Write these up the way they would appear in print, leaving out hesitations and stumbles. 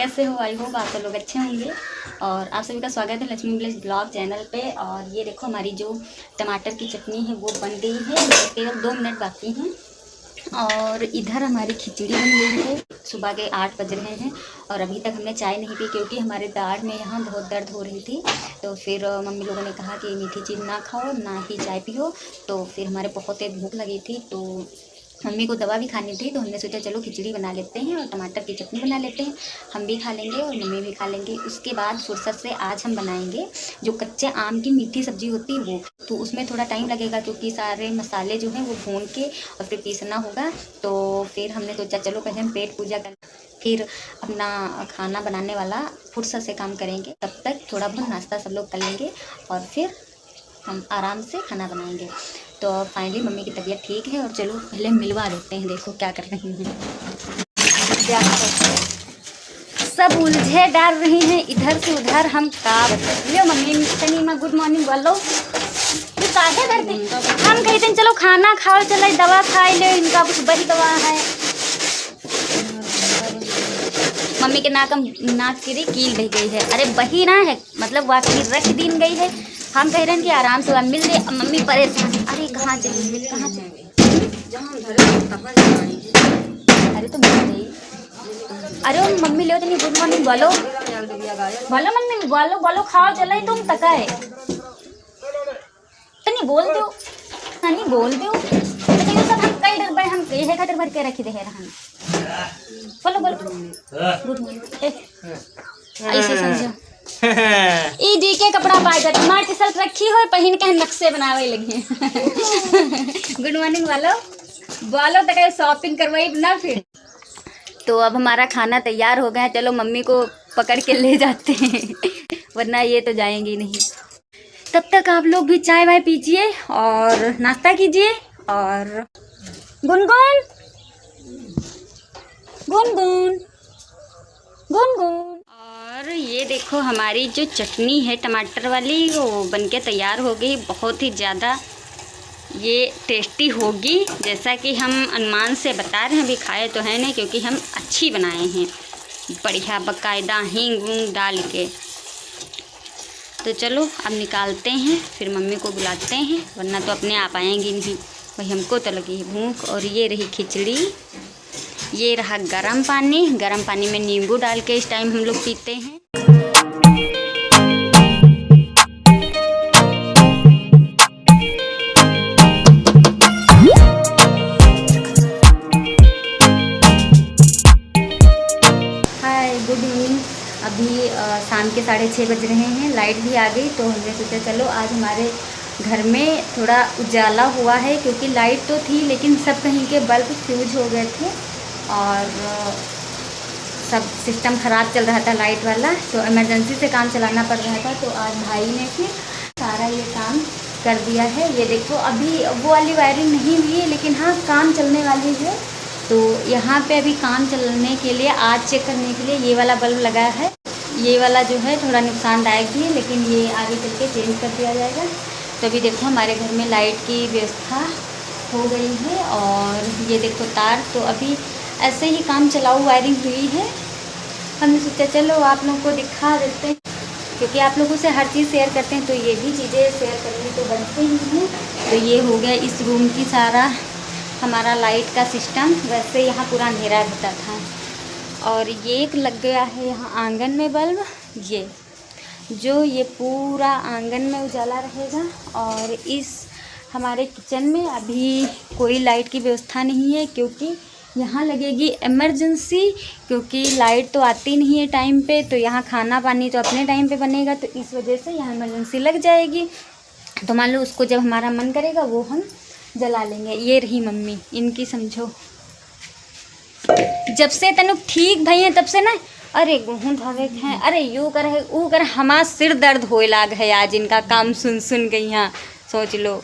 कैसे हो? I hope आप सब लोग अच्छे होंगे। और आप सभी का स्वागत है लक्ष्मी विलेज ब्लॉग चैनल पे। और ये देखो हमारी जो टमाटर की चटनी है वो बन गई है, केवल 2 मिनट बाकी हैं। और इधर हमारी खिचड़ी बन गई है। सुबह के 8 बज रहे हैं और अभी तक हमने चाय नहीं पी क्योंकि हमारे दाढ़ में यहाँ बहुत दर्द हो रही थी। तो फिर मम्मी लोगों ने कहा कि मीठी चीज़ ना खाओ ना ही चाय पियो। तो फिर हमारे बहुत तेज़ भूख लगी थी, तो मम्मी को दवा भी खानी थी, तो हमने सोचा चलो खिचड़ी बना लेते हैं और टमाटर की चटनी बना लेते हैं। हम भी खा लेंगे और मम्मी भी खा लेंगे। उसके बाद फुर्सत से आज हम बनाएंगे जो कच्चे आम की मीठी सब्ज़ी होती है वो। तो उसमें थोड़ा टाइम लगेगा क्योंकि सारे मसाले जो हैं वो भून के और फिर पीसना होगा। तो फिर हमने सोचा चलो पहले हम पेट पूजा कर, फिर अपना खाना बनाने वाला फुर्सत से काम करेंगे। तब तक थोड़ा बहुत नाश्ता सब लोग कर लेंगे और फिर हम आराम से खाना बनाएंगे। तो फाइनली मम्मी की तबीयत ठीक है और चलो पहले मिलवा देते हैं। देखो क्या कर रही हैं, सब उलझे डाल रही हैं इधर से उधर। हम का बताइए मम्मी तनी माँ गुड मॉर्निंग बोलो। तू काहे करते हम कहते हैं चलो खाना खाओ, चलो दवा खाई ले, इनका कुछ बड़ी दवा है। मम्मी के नाक की कील रह गई है। अरे बही ना है, मतलब वाकई रख दिन गई है। हम कह रहे हैं कि आराम से मिल रही, मम्मी परेशान। अरे कहाँ चली कहाँ चली? अरे तो मिल गई। अरे मम्मी ले तनी गुड मॉर्निंग बोलो बोलो मम्मी बोलो बोलो खाओ चलो तुम तक है तनी बोल दो तनी बोल दो। तो सब हम कई डब्बे हम ये खातिर भर के रखी दे रहन। बोलो बोलो गुड मॉर्निंग ऐसे समझो। ई डी के कपड़ा पाएगा टमाटर टी शर्ट रखी हो पहन के नक्शे बनावे लगे। गुड मॉर्निंग वालो बोलो तक शॉपिंग करवाई ना फिर। तो अब हमारा खाना तैयार हो गया, चलो मम्मी को पकड़ के ले जाते हैं वरना ये तो जाएंगी नहीं। तब तक आप लोग भी चाय वाय पीजिए और नाश्ता कीजिए। और गुनगुन गुनगुन गुनगुन। और ये देखो हमारी जो चटनी है टमाटर वाली वो बनके तैयार हो गई। बहुत ही ज़्यादा ये टेस्टी होगी, जैसा कि हम अनुमान से बता रहे हैं। अभी खाए तो है नहीं क्योंकि हम अच्छी बनाए हैं बढ़िया बाकायदा हींग वूंग डाल के। तो चलो अब निकालते हैं, फिर मम्मी को बुलाते हैं वरना तो अपने आप आएंगी नहीं। वही हमको तो लगी है भूख। और ये रही खिचड़ी, ये रहा गरम पानी में नींबू डाल के इस टाइम हम लोग पीते हैं। Hi good evening. अभी शाम के 6:30 बज रहे हैं, लाइट भी आ गई। तो हमने सोचा चलो आज हमारे घर में थोड़ा उजाला हुआ है क्योंकि लाइट तो थी लेकिन सब कहीं के बल्ब फ्यूज हो गए थे और सब सिस्टम ख़राब चल रहा था लाइट वाला, तो इमरजेंसी से काम चलाना पड़ रहा था। तो आज भाई ने फिर सारा ये काम कर दिया है। ये देखो अभी वो वाली वायरिंग नहीं हुई है लेकिन हाँ काम चलने वाली है। तो यहाँ पे अभी काम चलने के लिए आज चेक करने के लिए ये वाला बल्ब लगा है। ये वाला जो है थोड़ा नुकसानदायक भी है लेकिन ये आगे चल के चेंज कर दिया जाएगा। तो अभी देखो हमारे घर में लाइट की व्यवस्था हो गई है। और ये देखो तार, तो अभी ऐसे ही काम चलाऊ वायरिंग हुई है। हमने सोचा चलो आप लोगों को दिखा देते हैं क्योंकि आप लोगों से हर चीज़ शेयर करते हैं तो ये भी चीज़ें शेयर करनी तो बनती ही हैं। तो ये हो गया इस रूम की सारा हमारा लाइट का सिस्टम। वैसे यहाँ पूरा अंधेरा रहता था। और ये एक लग गया है यहाँ आंगन में बल्ब, ये पूरा आंगन में उजाला रहेगा। और इस हमारे किचन में अभी कोई लाइट की व्यवस्था नहीं है क्योंकि यहाँ लगेगी इमरजेंसी, क्योंकि लाइट तो आती नहीं है टाइम पे। तो यहाँ खाना पानी तो अपने टाइम पे बनेगा, तो इस वजह से यहाँ इमरजेंसी लग जाएगी। तो मान लो उसको जब हमारा मन करेगा वो हम जला लेंगे। ये रही मम्मी, इनकी समझो जब से तनु ठीक भई है तब से ना अरे गेहूँ धोवे हैं, अरे यू कर वो कर, हमारा सिर दर्द होए लाग है आज इनका काम सुन सुन के। यहाँ सोच लो,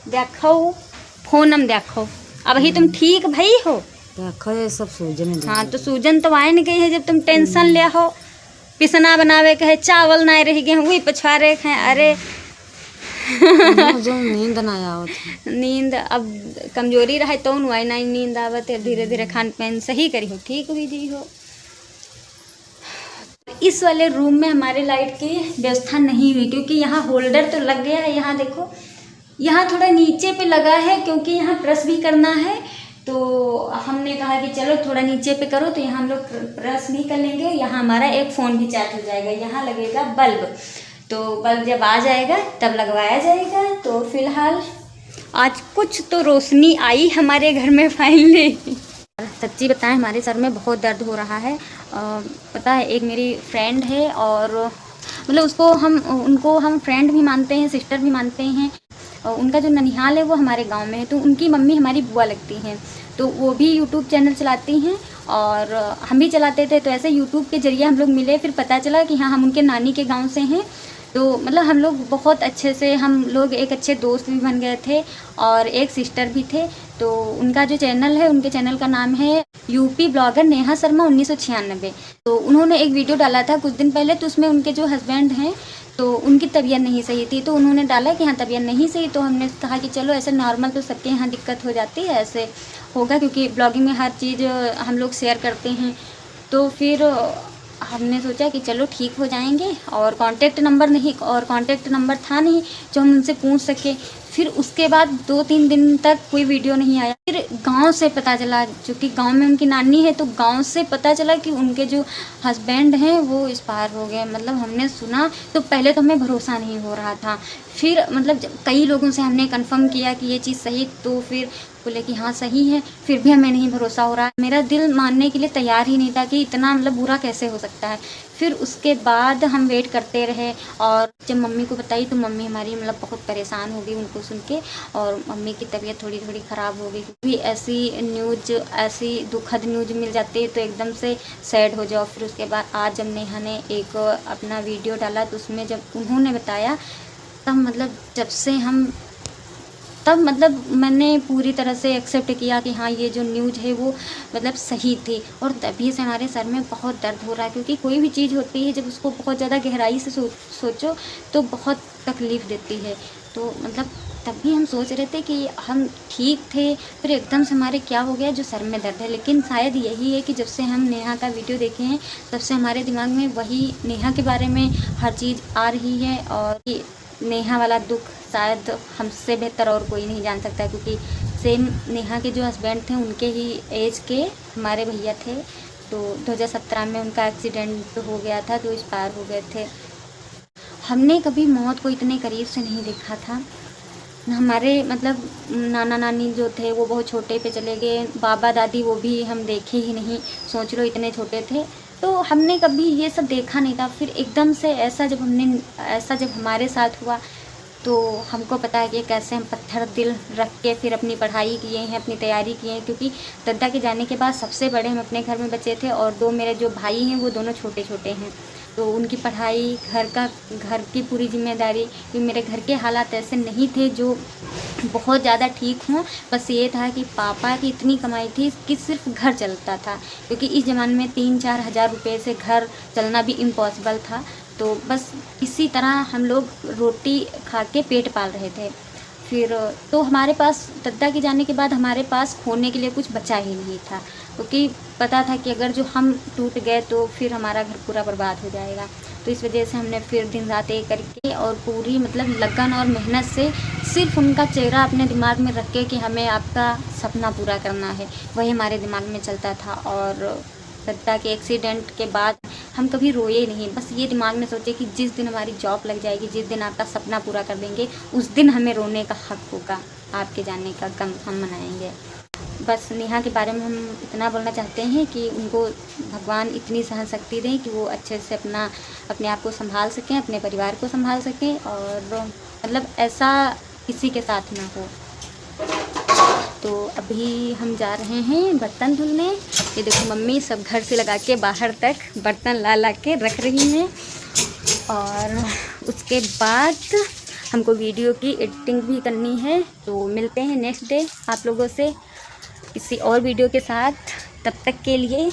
देखो फोन हम देखो अब ही तुम ठीक भई हो। देखो सब सूजन। हाँ तो सूजन तो आए नहीं गई है जब तुम टेंशन ले हो। पिसना बनावे के है, चावल ना रह गए हैं वही पछवारे हैं। अरे जो नींद ना आवत है। नींद अब कमजोरी रहे तो नुआई नहीं नींद आवत है। धीरे धीरे खान पान सही करी हो, ठीक हुई जी हो। इस वाले रूम में हमारे लाइट की व्यवस्था नहीं हुई क्योंकि यहाँ होल्डर तो लग गया है। यहाँ देखो, यहाँ थोड़ा नीचे पे लगा है क्योंकि यहाँ प्रेस भी करना है। तो हमने कहा कि चलो थोड़ा नीचे पे करो, तो यहाँ हम लोग प्रेस नहीं कर लेंगे। यहाँ हमारा एक फ़ोन भी चार्ज हो जाएगा। यहाँ लगेगा बल्ब, तो बल्ब जब आ जाएगा तब लगवाया जाएगा। तो फिलहाल आज कुछ तो रोशनी आई हमारे घर में फाइनली। सच्ची बताएं, हमारे सर में बहुत दर्द हो रहा है। पता है, एक मेरी फ्रेंड है और मतलब उनको हम फ्रेंड भी मानते हैं, सिस्टर भी मानते हैं। उनका जो ननिहाल है वो हमारे गांव में है, तो उनकी मम्मी हमारी बुआ लगती हैं। तो वो भी यूट्यूब चैनल चलाती हैं और हम भी चलाते थे। तो ऐसे यूट्यूब के ज़रिए हम लोग मिले, फिर पता चला कि हाँ, हम उनके नानी के गांव से हैं। तो मतलब हम लोग बहुत अच्छे से, हम लोग एक अच्छे दोस्त भी बन गए थे और एक सिस्टर भी थे। तो उनका जो चैनल है, उनके चैनल का नाम है यूपी ब्लॉगर नेहा शर्मा 1996। तो उन्होंने एक वीडियो डाला था कुछ दिन पहले। तो उसमें उनके जो हस्बैंड हैं तो उनकी तबीयत नहीं सही थी। तो उन्होंने डाला कि हाँ तबीयत नहीं सही। तो हमने कहा कि चलो ऐसे नॉर्मल तो सबके यहाँ दिक्कत हो जाती है, ऐसे होगा क्योंकि ब्लॉगिंग में हर चीज़ हम लोग शेयर करते हैं। तो फिर हमने सोचा कि चलो ठीक हो जाएंगे। और कांटेक्ट नंबर था नहीं जो हम उनसे पूछ सके। फिर उसके बाद 2-3 दिन तक कोई वीडियो नहीं आया। फिर गांव से पता चला, क्योंकि गांव में उनकी नानी है, तो गांव से पता चला कि उनके जो हस्बैंड हैं वो एक्सपायर हो गए। मतलब हमने सुना तो पहले तो हमें भरोसा नहीं हो रहा था। फिर मतलब कई लोगों से हमने कंफर्म किया कि ये चीज़ सही, तो फिर बोले कि हाँ सही है। फिर भी हमें नहीं भरोसा हो रहा। मेरा दिल मानने के लिए तैयार ही नहीं था कि इतना मतलब बुरा कैसे हो सकता है। फिर उसके बाद हम वेट करते रहे और जब मम्मी को बताई तो मम्मी हमारी मतलब बहुत परेशान हो गई उनको सुन के। और मम्मी की तबीयत थोड़ी ख़राब हो गई क्योंकि ऐसी दुखद न्यूज़ मिल जाती है तो एकदम से सैड हो जाओ। फिर उसके बाद आज जब नेहा ने एक अपना वीडियो डाला तो उसमें जब उन्होंने बताया तब मतलब मैंने पूरी तरह से एक्सेप्ट किया कि हाँ ये जो न्यूज़ है वो मतलब सही थी। और तभी से हमारे सर में बहुत दर्द हो रहा है क्योंकि कोई भी चीज़ होती है जब उसको बहुत ज़्यादा गहराई से सोचो तो बहुत तकलीफ़ देती है। तो मतलब तभी हम सोच रहे थे कि हम ठीक थे, फिर एकदम से हमारे क्या हो गया जो सर में दर्द है। लेकिन शायद यही है कि जब से हम नेहा का वीडियो देखे हैं तब से हमारे दिमाग में वही नेहा के बारे में हर चीज़ आ रही है। और नेहा वाला दुख शायद हमसे बेहतर और कोई नहीं जान सकता, क्योंकि सेम नेहा के जो हस्बैंड थे उनके ही एज के हमारे भैया थे। तो 2017 में उनका एक्सीडेंट हो गया था, तो एक्सपायर हो गए थे। हमने कभी मौत को इतने करीब से नहीं देखा था। हमारे मतलब नाना नानी जो थे वो बहुत छोटे पे चले गए, बाबा दादी वो भी हम देखे ही नहीं, सोच लो इतने छोटे थे। तो हमने कभी ये सब देखा नहीं था। फिर एकदम से ऐसा जब हमारे साथ हुआ तो हमको पता है कि कैसे हम पत्थर दिल रख के फिर अपनी पढ़ाई किए हैं, अपनी तैयारी किए हैं। क्योंकि दादा के जाने के बाद सबसे बड़े हम अपने घर में बचे थे और 2 मेरे जो भाई हैं वो दोनों छोटे छोटे हैं। तो उनकी पढ़ाई, घर की पूरी जिम्मेदारी, कि मेरे घर के हालात ऐसे नहीं थे जो बहुत ज़्यादा ठीक हों। बस ये था कि पापा की इतनी कमाई थी कि सिर्फ घर चलता था, क्योंकि इस ज़माने में 3-4 हज़ार रुपये से घर चलना भी इम्पॉसिबल था। तो बस इसी तरह हम लोग रोटी खा के पेट पाल रहे थे। फिर तो हमारे पास दादा के जाने के बाद हमारे पास खोने के लिए कुछ बचा ही नहीं था, क्योंकि पता था कि अगर जो हम टूट गए तो फिर हमारा घर पूरा बर्बाद हो जाएगा। तो इस वजह से हमने फिर दिन रात एक करके और पूरी मतलब लगन और मेहनत से सिर्फ उनका चेहरा अपने दिमाग में रख के कि हमें आपका सपना पूरा करना है, वही हमारे दिमाग में चलता था। और दादा के एक्सीडेंट के बाद हम कभी रोए नहीं, बस ये दिमाग में सोचे कि जिस दिन हमारी जॉब लग जाएगी, जिस दिन आपका सपना पूरा कर देंगे, उस दिन हमें रोने का हक होगा, आपके जाने का गम हम मनाएंगे। बस नेहा के बारे में हम इतना बोलना चाहते हैं कि उनको भगवान इतनी सहन शक्ति दें कि वो अच्छे से अपने आप को संभाल सकें, अपने परिवार को संभाल सकें, और मतलब ऐसा किसी के साथ ना हो। तो अभी हम जा रहे हैं बर्तन धुलने। ये देखो मम्मी सब घर से लगा के बाहर तक बर्तन ला के रख रही हैं। और उसके बाद हमको वीडियो की एडिटिंग भी करनी है। तो मिलते हैं नेक्स्ट डे आप लोगों से किसी और वीडियो के साथ। तब तक के लिए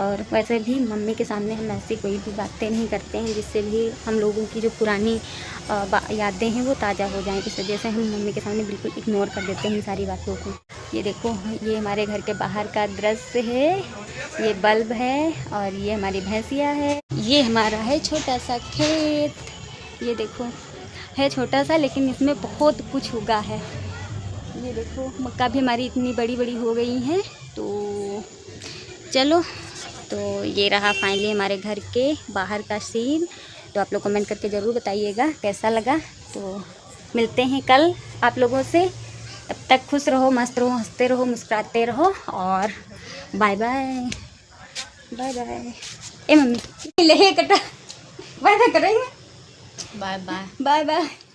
और वैसे भी मम्मी के सामने हम ऐसी कोई भी बातें नहीं करते हैं जिससे भी हम लोगों की जो पुरानी यादें हैं वो ताज़ा हो जाएं। इस वजह से हम मम्मी के सामने बिल्कुल इग्नोर कर देते हैं सारी बातों को। ये देखो, ये हमारे घर के बाहर का दृश्य है, ये बल्ब है और ये हमारी भैंसिया है। ये हमारा है छोटा सा खेत, ये देखो है छोटा सा लेकिन इसमें बहुत कुछ उगा है। ये देखो मक्का भी हमारी इतनी बड़ी बड़ी हो गई हैं। तो चलो, तो ये रहा फाइनली हमारे घर के बाहर का सीन। तो आप लोग कमेंट करके ज़रूर बताइएगा कैसा लगा। तो मिलते हैं कल आप लोगों से, तब तक खुश रहो, मस्त रहो, हंसते रहो, मुस्कुराते रहो और बाय बाय। Bye bye. ए मम्मी ले कटा, बाय बाय करेंगे। Bye bye. Bye bye.